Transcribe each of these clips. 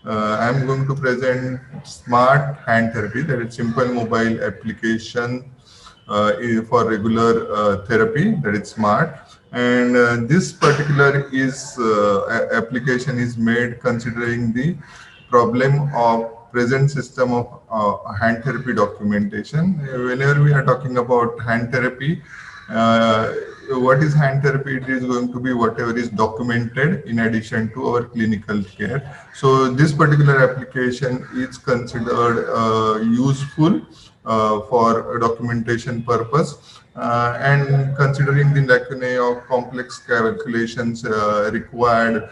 I'm going to present smart hand therapy, that is simple mobile application for regular therapy, that is smart. And this particular application is made considering the problem of present system of hand therapy documentation. Whenever we are talking about hand therapy, uh, what is hand therapy? It is going to be whatever is documented in addition to our clinical care. So this particular application is considered useful for documentation purpose, and considering the lacunae of complex calculations required,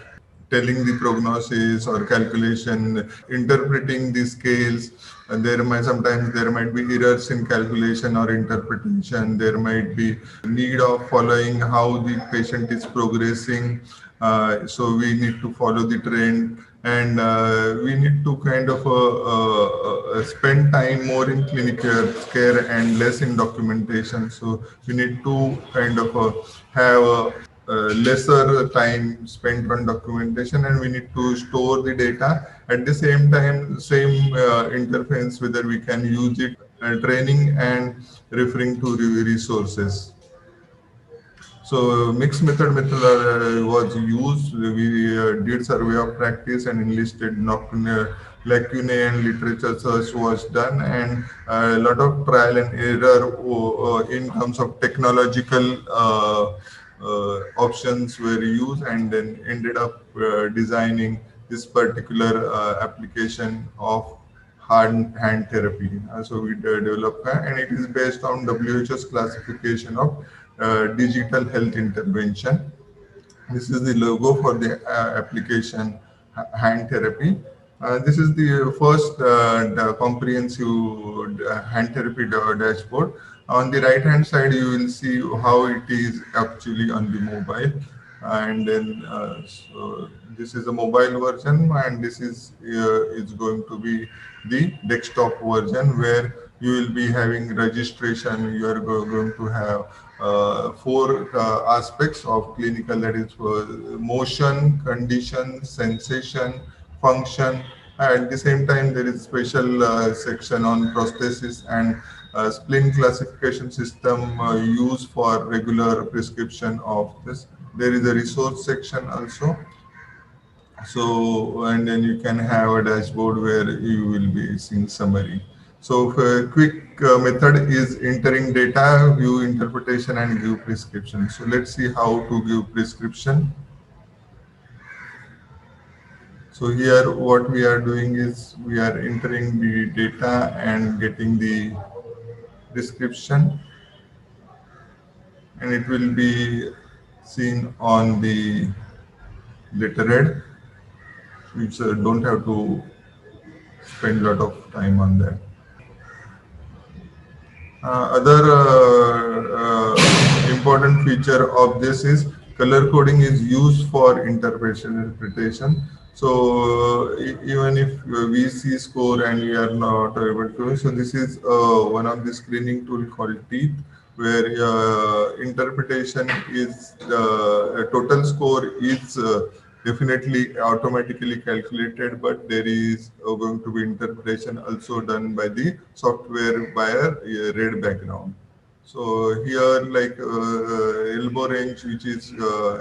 telling the prognosis or calculation, interpreting the scales. There might sometimes there might be errors in calculation or interpretation. There might be need of following how the patient is progressing. So we need to follow the trend, and we need to kind of spend time more in clinical care and less in documentation. So we need to kind of have lesser time spent on documentation, and we need to store the data. At the same time, same interface, whether we can use it training and referring to resources. So mixed method was used. We did survey of practice and enlisted lacunae and literature search was done, and a lot of trial and error in terms of technological options were used, and then ended up designing this particular application of hand therapy. So we developed that, and it is based on WHO's classification of digital health intervention. This is the logo for the application hand therapy. This is the first comprehensive hand therapy dashboard. On the right hand side, you will see how it is actually on the mobile. And then, so this is a mobile version, and this is going to be the desktop version, where you will be having registration. You are going to have four aspects of clinical, that is motion, condition, sensation, function. At the same time, there is special section on prosthesis and spleen classification system used for regular prescription of this. There is a resource section also. So, and then you can have a dashboard where you will be seeing summary. So, quick method is entering data, view interpretation, and give prescription. So, let's see how to give prescription. So, here what we are doing is we are entering the data and getting the prescription, and it will be seen on the letterhead. You don't have to spend a lot of time on that. Other important feature of this is color coding is used for interpretation. So even if we see score and we are not able to, so this is one of the screening tool called Teeth, where interpretation is total score is definitely automatically calculated, but there is going to be interpretation also done by the software by a red background. So here, like elbow range, which is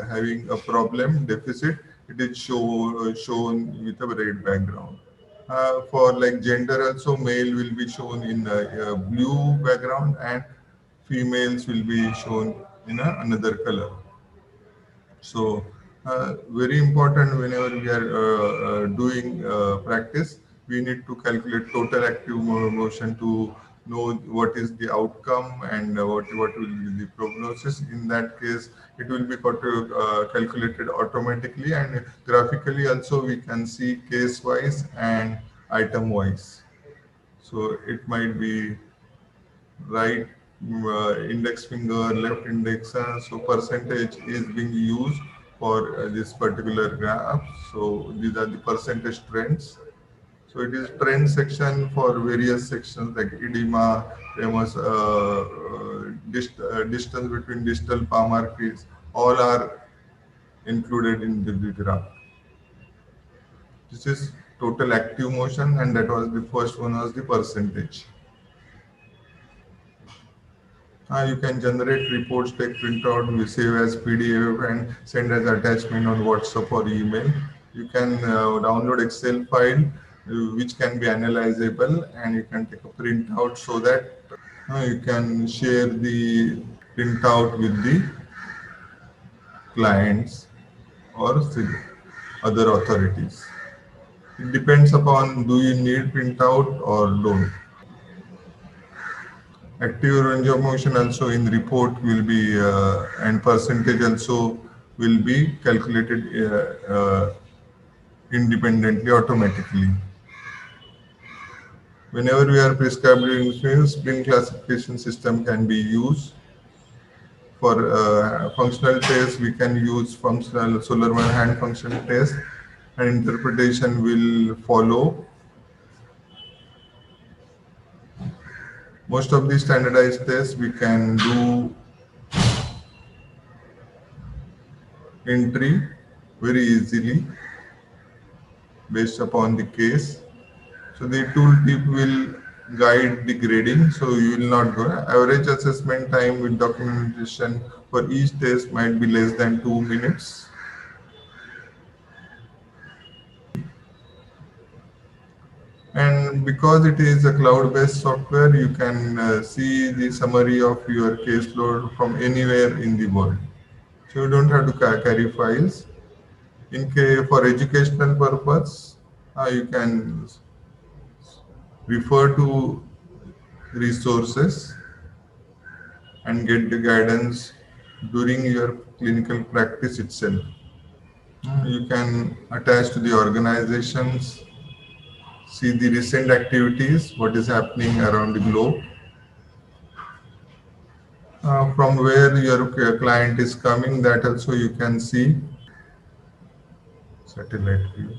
having a problem deficit, it is shown with a red background. For like gender also, male will be shown in a blue background, and females will be shown in another color. So, very important whenever we are doing practice, we need to calculate total active motion to know what is the outcome, and what will be the prognosis. In that case, it will be calculated automatically, and graphically also we can see case wise and item wise. So it might be right index finger, left index. So percentage is being used for this particular graph. So these are the percentage trends. So it is trend section for various sections like edema, famous distance between distal palm arteries. All are included in the graph. This is total active motion, and that was the first one was the percentage. You can generate reports, take printout, we save as PDF and send as attachment on WhatsApp or email. You can download Excel file which can be analyzable, and you can take a printout so that you can share the printout with the clients or other authorities. It depends upon do you need printout or don't. Active range of motion also in report will be and percentage also will be calculated independently automatically. Whenever we are prescribing sprint classification system can be used. For functional test, we can use functional Solarman hand function test, and interpretation will follow. Most of the standardized tests we can do entry very easily based upon the case. So the tooltip will guide the grading, so you will not go. Average assessment time with documentation for each test might be less than 2 minutes. And because it is a cloud-based software, you can see the summary of your caseload from anywhere in the world. So you don't have to carry files. For educational purpose, you can refer to resources and get the guidance during your clinical practice itself. You can attach to the organizations, see the recent activities, what is happening around the globe, from where your client is coming, that also you can see. Satellite view.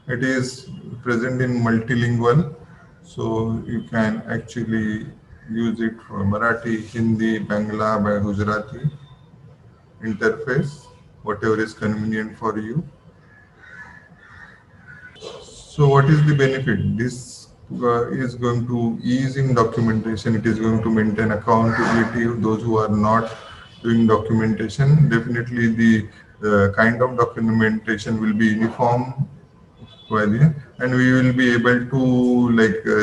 It is present in multilingual, so you can actually use it for Marathi, Hindi, Bangla, Gujarati interface, whatever is convenient for you. So what is the benefit? This is going to ease in documentation. It is going to maintain accountability of those who are not doing documentation. Definitely the kind of documentation will be uniform, and we will be able to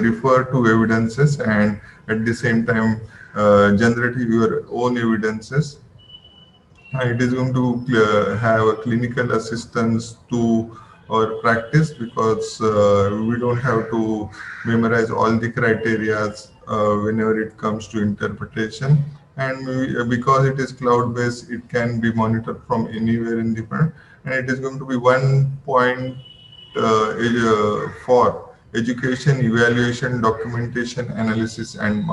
refer to evidences and at the same time generate your own evidences. It is going to have a clinical assistance to our practice because we don't have to memorize all the criteria whenever it comes to interpretation. And because it is cloud-based, it can be monitored from anywhere in the world. And it is going to be one point for education, evaluation, documentation, analysis, and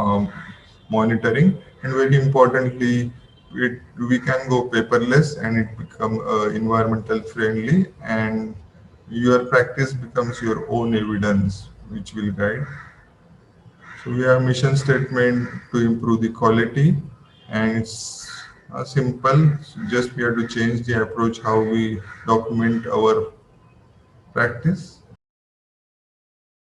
monitoring. And very importantly, we can go paperless and it become environmental friendly, and your practice becomes your own evidence which will guide. So we have mission statement to improve the quality, and it's simple. Just we have to change the approach how we document our practice.